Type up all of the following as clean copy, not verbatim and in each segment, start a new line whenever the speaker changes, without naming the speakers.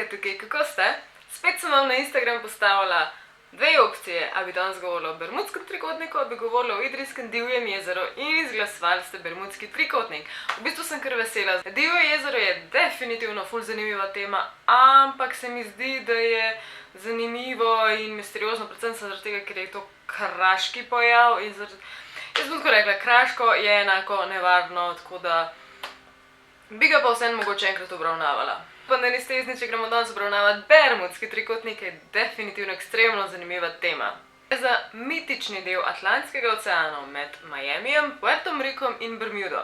tukaj, kako ste? Spet sem vam na Instagram postavila dve opcije, a bi danes govorila o Bermudskem trikotniku, a bi govorila o Idrijskem divjem jezeru in izglasovali ste Bermudski trikotnik. V bistvu sem kar vesela. Divje jezero je definitivno ful zanimiva tema, ampak se mi zdi, da je zanimivo in misteriozno, predvsem zaradi tega, ker je to kraški pojav in jaz bom tako rekla, kraško je enako nevarno, tako da bi ga pa vseeno mogoče enkrat obravnavala. Pa da niste jezni, če gremo danes obravnavati Bermudski trikotnik, je definitivno ekstremno zanimiva tema. Gre za mitični del Atlantskega oceana med Miamijem, Puertom Ricom in Bermudo.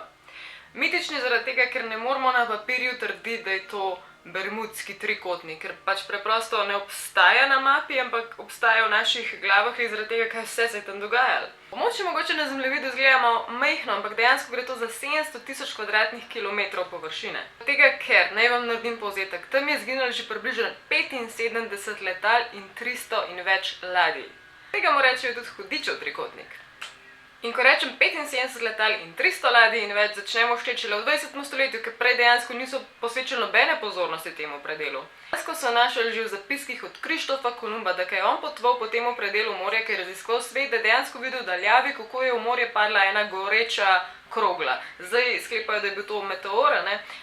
Mitični zaradi tega, ker ne moramo na papirju trditi, da je to Bermudski trikotnik, ker pač preprosto ne obstaja na mapi, ampak obstaja v naših glavah in zaradi tega, kaj vse se je tam dogajalo. Območje mogoče na zemljevidu izgleda malo majhno, ampak dejansko gre to za 700.000 kvadratnih kilometrov površine. Tega, ker, naj vam naredim povzetek, tam je zginilo že približno 75 letal in 300 in več ladij. Tega mu rečejo tudi hudičev trikotnik. In ko rečem 75 letal in 300 ladij in več, začnemo šteči v 20. stoletju, ker prej dejansko niso posvečali nobene pozornosti temu predelu. Dejansko so našli že v zapiskih od Krištofa Kolumba, da je on potoval po temu predelu morja, ker je raziskoval svet, da je dejansko videl v daljavi, kako je v morje padla ena goreča krogla. Zdaj sklepajo, da je bil to meteor,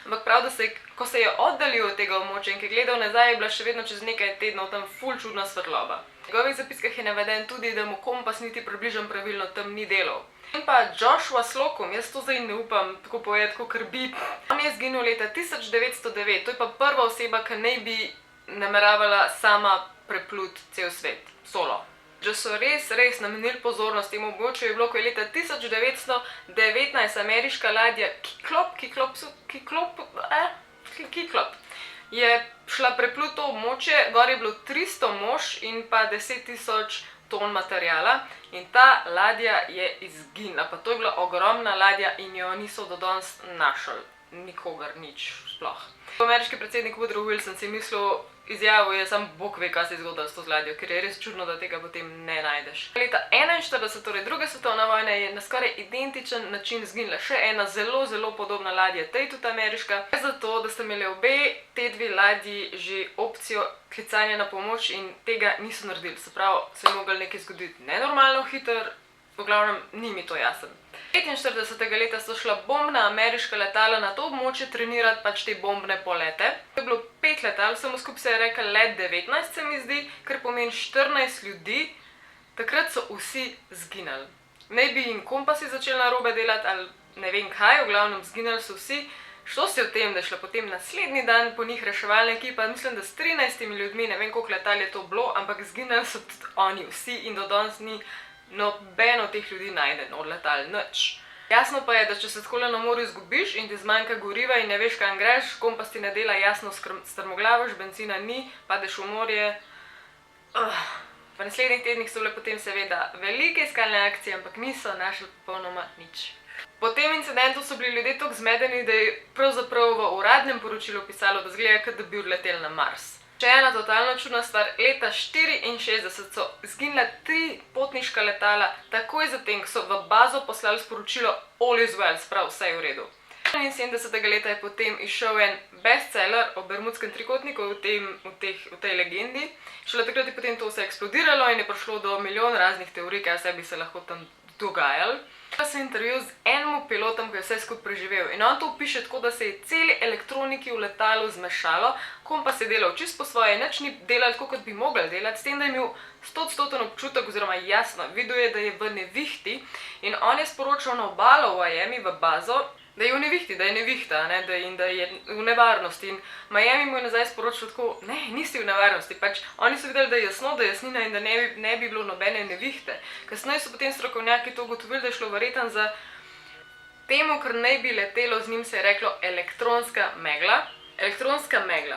ampak prav, da ko se je oddaljil od tega območja in ki je gledal nazaj, je bila še vedno čez nekaj tednov tam ful čudna svetloba. V njegovih zapiskah je naveden tudi, da mu kompas niti približno pravilno tam ni delal. In pa Joshua Slocum, jaz to zdaj ne upam tako povedati, kakor bi. On je izginil leta 1909, to je pa prva oseba, ki naj bi nameravala sama prepluti cel svet, solo. Že so res namenili pozornost temu območju, je bilo, ko je leta 1919 ameriška ladja Kiklop je šla prepluti to območje, gor je bilo 300 mož in pa 10.000 ton materijala in ta ladja je izginila, pa to je bila ogromna ladja in jo niso do danes našli, nikogar, nič sploh. Ameriški predsednik Woodrow Wilson si mislil, izjavil je, sam Bog ve, kaj se je zgodilo s to ladjo, ker je res čudno, da tega potem ne najdeš. Leta 1941, torej druga svetovna vojna, je na skoraj identičen način izginila še ena zelo podobna ladja, tej tudi ameriška. Zato, da sta imeli obe te dve ladji že opcijo klicanja na pomoč in tega niso naredili. Se pravi, se je moglo nekaj zgoditi nenormalno hiter, v glavnem ni mi to jasen. 45. leta so šla bombna ameriška letala na to območje trenirati pač te bombne polete. To je bilo 5 letal, samo skupaj se je rekel let 19, se mi zdi, kar pomeni 14 ljudi. Takrat so vsi zginili. Naj bi jim kompasi začeli narobe delati ali ne vem kaj, v glavnem zginili so vsi. Šlo se je o tem, da je šla potem naslednji dan po njih reševalna ekipa, mislim, da s 13 ljudmi, ne vem koliko letal je to bilo, ampak zginili so tudi oni vsi in do danes ni noben od teh ljudi najden od letal, nič. Jasno pa je, da če se takole na morju izgubiš in ti zmanjka goriva in ne veš, kam greš, kompas ti ne dela, jasno strmoglavaš, benzina ni, padeš v morje. V naslednjih tednih so bile potem seveda velike iskalne akcije, ampak niso našli popolnoma nič. Po tem incidentu so bili ljudje toliko zmedeni, da je pravzaprav v uradnem poročilu pisalo, da izgleda, kot da bi odleteli na Mars. Še ena totalno čudna stvar, leta 1964 so izginila 3 potniška letala, takoj zatem, ko so v bazo poslali sporočilo All is well, sprav, vse je v redu. 1971. leta je potem izšel en bestseller o Bermudskem trikotniku v tej legendi. Šele takrat je potem to vse eksplodiralo in je prišlo do milijon raznih teorij, kaj vse bi se lahko tam dogajalo. Pa sem intervju z enim pilotom, ki je vse skupaj preživel in on to opiše tako, da se je celi elektroniki v letalu zmešalo, kompas je delal čisto po svoje, nič ni delal tako, kot bi mogli delati, s tem, da je imel 100% občutek oziroma jasno, videl je, da je v nevihti in on je sporočal na obalo v Miami, v bazo, da je v nevihti, da je nevihta in da je v nevarnosti in Miami mu je nazaj sporočil tako, ne, nisi v nevarnosti, pač oni so videli, da je jasno, da je jasnina in da ne bi bilo nobene nevihte. Kasneje so potem strokovnjaki to ugotovili, da je šlo verjetno za temu, kar naj bi letelo, z njim se je reklo elektronska megla. Elektronska megla.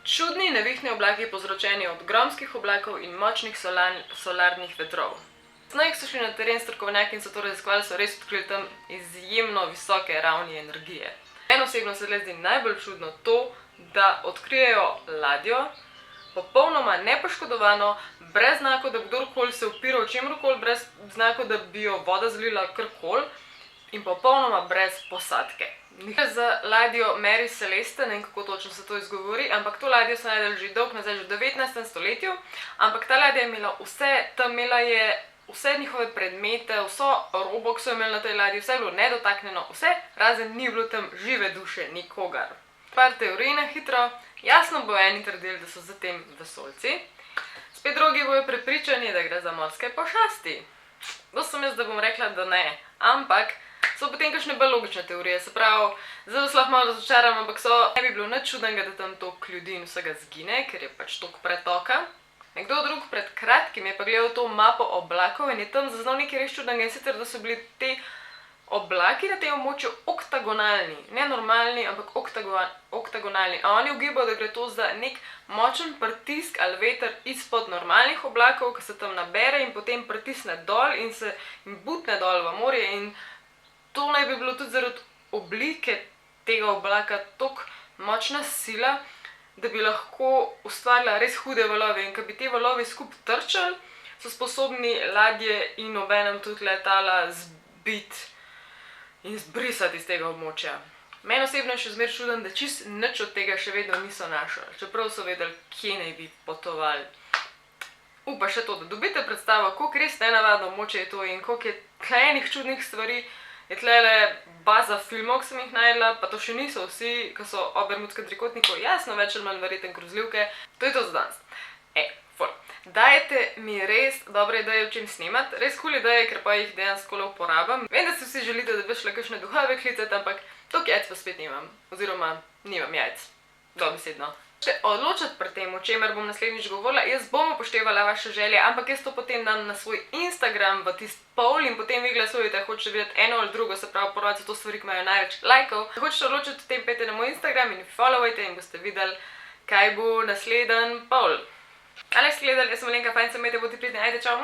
Čudni nevihtni oblaki povzročeni od gromskih oblakov in močnih solarnih vetrov. Kasneje so šli na teren strokovnjaki in so to raziskovali, so res odkrili tam izjemno visoke ravni energije. Meni osebno se zdi najbolj čudno to, da odkrijejo ladjo, popolnoma nepoškodovano, brez znakov, da kdorkoli se upira o čemrkoli, brez znakov, da bi jo voda zalila karkoli in popolnoma brez posadke. Za ladjo Mary Celeste, ne vem, kako točno se to izgovori, ampak to ladjo so najdeli že dolgo nazaj, že v 19. stoletju, ampak ta ladja je imela vse, tam imela je vse njihove predmete, vso robo, ki so imeli na tej ladji, vse je bilo nedotaknjeno, vse, razen ni bilo tam žive duše, nikogar. Par teorij na hitro, jasno bo eni trdili, da so za tem vesoljci, spet drugi bojo prepričani, da gre za morske pošasti. To sem jaz, da bom rekla, da ne, ampak so potem kakšne bolj logične teorije, se pravi, zelo se lahko malo razočaram, ampak ne bi bilo nič čudnega, da tam toliko ljudi in vsega zgine, ker je pač toliko pretoka. Nekdo drug pred kratkim je pa gledal to mapo oblakov in je tam zaznal nekaj res čudnega, in sicer, da so bili te oblaki na tem območju oktagonalni, ne normalni, ampak oktagonalni. A oni ugibajo, da gre to za nek močen pritisk ali veter izpod normalnih oblakov, ki se tam nabere in potem pritisne dol in se butne dol v morje, in to naj bi bilo tudi zaradi oblike tega oblaka toliko močna sila, da bi lahko ustvarila res hude valove, in ko bi te valovi skupaj trčali, so sposobni ladje in obenem tudi letala zbiti in zbrisati iz tega območja. Meni osebno je še zmeraj čudno, da čisto nič od tega še vedno niso našli, čeprav so vedeli, kje naj bi potovali. Upa še to, da dobite predstavo, koliko res nenavadno območje je to in koliko je tle enih čudnih stvari. Je tlele baza filmov, ki sem jih najdela, pa to še niso vsi, ki so o Bermudskem trikotniku jasno več ali manj verjetno grozljivke. To je to za danes. Ful. Dajte mi res dobre ideje, o čem snemati, res cool ideje, ker pa jih dejansko uporabljam. Vem, da si vsi želite, da bi šle kakšne duhove klicati, ampak toliko jajc pa spet nimam, oziroma nimam jajc. Dobesedno. Če odločiti pri tem, o čemer bom naslednjič govorila, jaz bom upoštevala vaše želje, ampak jaz to potem dam na svoj Instagram v tisti poll in potem vi glasujete, hočete videti eno ali drugo, se pravi ponovadi so to stvari, ki imajo največ lajkov. Če hočete odločiti o tem, pejte na moj Instagram in followajte in boste videli, kaj bo naslednji poll. Alex gledali, jaz sem Alenka, fajn se imejte, bodite pridni, ajde, čau!